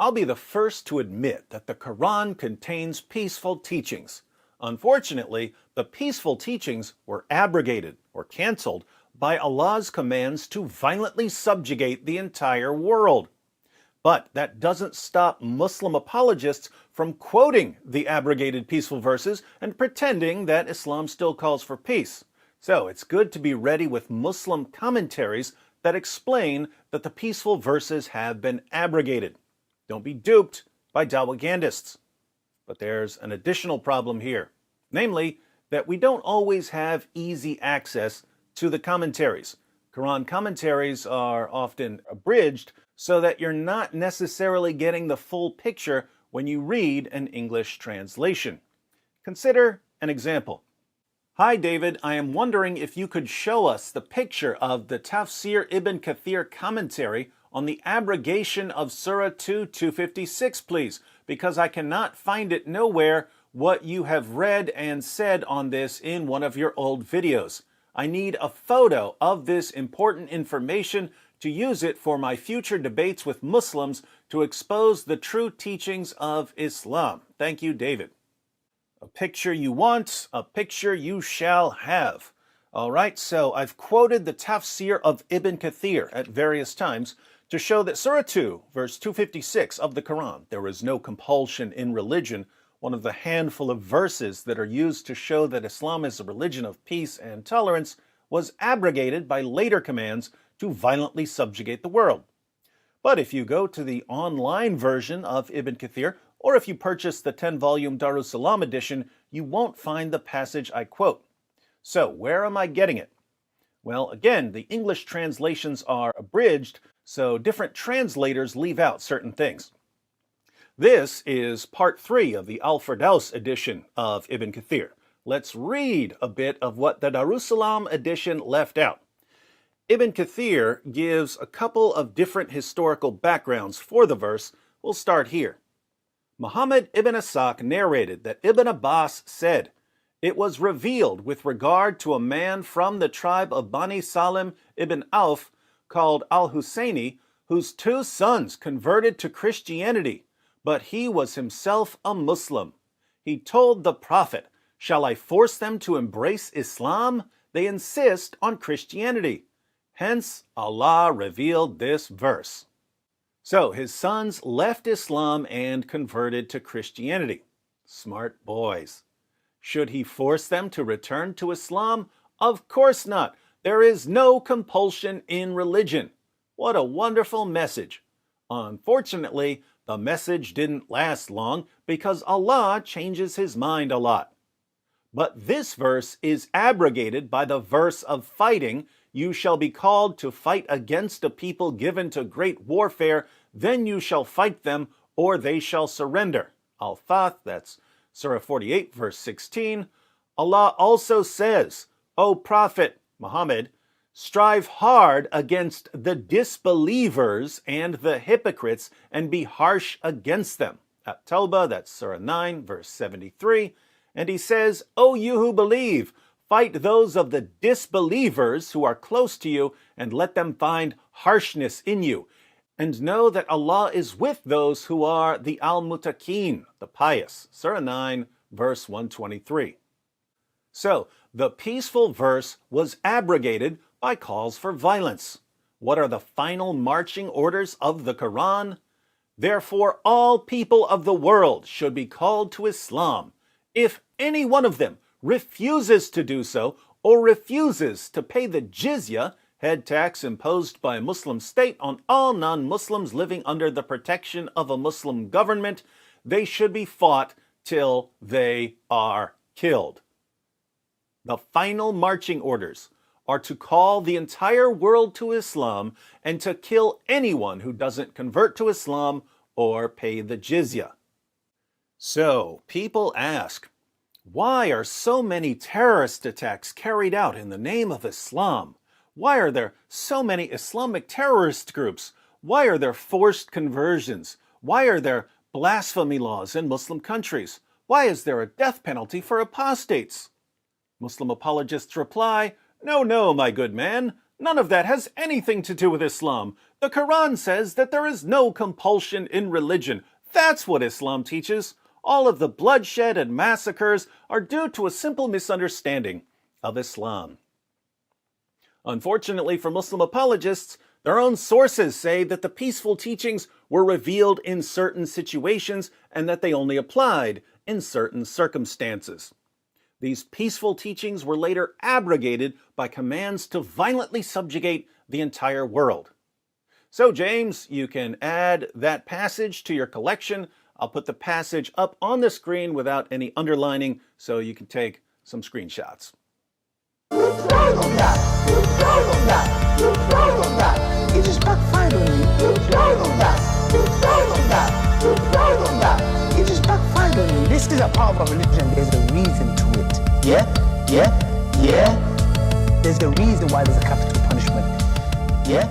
I'll be the first to admit that the Quran contains peaceful teachings. Unfortunately, the peaceful teachings were abrogated or canceled by Allah's commands to violently subjugate the entire world. But that doesn't stop Muslim apologists from quoting the abrogated peaceful verses and pretending that Islam still calls for peace. So it's good to be ready with Muslim commentaries that explain that the peaceful verses have been abrogated. Don't be duped by propagandists. But there's an additional problem here, namely that we don't always have easy access to the commentaries. Quran commentaries are often abridged so that you're not necessarily getting the full picture when you read an English translation. Consider an example. Hi David, I am wondering if you could show us the picture of the Tafsir Ibn Kathir commentary on the abrogation of Surah 2:256, please, because I cannot find it nowhere what you have read and said on this in one of your old videos. I need a photo of this important information to use it for my future debates with Muslims to expose the true teachings of Islam. Thank you, David. A picture you want, a picture you shall have. All right, so I've quoted the Tafsir of Ibn Kathir at various times to show that Surah 2, verse 256 of the Quran, there is no compulsion in religion, one of the handful of verses that are used to show that Islam is a religion of peace and tolerance, was abrogated by later commands to violently subjugate the world. But if you go to the online version of Ibn Kathir, or if you purchase the 10-volume Darussalam edition, you won't find the passage I quote. So where am I getting it? Well, again, the English translations are abridged, so different translators leave out certain things. This is part 3 of the Al-Firdaus edition of Ibn Kathir. Let's read a bit of what the Darussalam edition left out. Ibn Kathir gives a couple of different historical backgrounds for the verse. We'll start here. Muhammad ibn Ishaq narrated that Ibn Abbas said, "It was revealed with regard to a man from the tribe of Bani Salim ibn Auf called Al-Husayni, whose 2 sons converted to Christianity, but he was himself a Muslim. He told the Prophet, 'Shall I force them to embrace Islam? They insist on Christianity.' Hence, Allah revealed this verse." So his sons left Islam and converted to Christianity. Smart boys. Should he force them to return to Islam? Of course not. There is no compulsion in religion. What a wonderful message. Unfortunately, the message didn't last long because Allah changes his mind a lot. But this verse is abrogated by the verse of fighting. You shall be called to fight against a people given to great warfare, then you shall fight them, or they shall surrender. Al-Fath, that's Surah 48, verse 16. Allah also says, O Prophet Muhammad, strive hard against the disbelievers and the hypocrites and be harsh against them. At Tawbah, that's Surah 9, verse 73. And he says, O you who believe, fight those of the disbelievers who are close to you and let them find harshness in you. And know that Allah is with those who are the al-muttaqeen, the pious. Surah 9, verse 123. So, the peaceful verse was abrogated by calls for violence. What are the final marching orders of the Quran? Therefore, all people of the world should be called to Islam. If any one of them refuses to do so, or refuses to pay the jizya, head tax imposed by a Muslim state on all non-Muslims living under the protection of a Muslim government, they should be fought till they are killed. The final marching orders are to call the entire world to Islam and to kill anyone who doesn't convert to Islam or pay the jizya. So, people ask, why are so many terrorist attacks carried out in the name of Islam? Why are there so many Islamic terrorist groups? Why are there forced conversions? Why are there blasphemy laws in Muslim countries? Why is there a death penalty for apostates? Muslim apologists reply, no, my good man. None of that has anything to do with Islam. The Quran says that there is no compulsion in religion. That's what Islam teaches. All of the bloodshed and massacres are due to a simple misunderstanding of Islam. Unfortunately for Muslim apologists, their own sources say that the peaceful teachings were revealed in certain situations and that they only applied in certain circumstances. These peaceful teachings were later abrogated by commands to violently subjugate the entire world. So, James, you can add that passage to your collection. I'll put the passage up on the screen without any underlining so you can take some screenshots. It just backfired on me. It just backfired on me. This is a part of our religion. There's a reason to it. Yeah. There's a reason why there's a capital punishment. Yeah.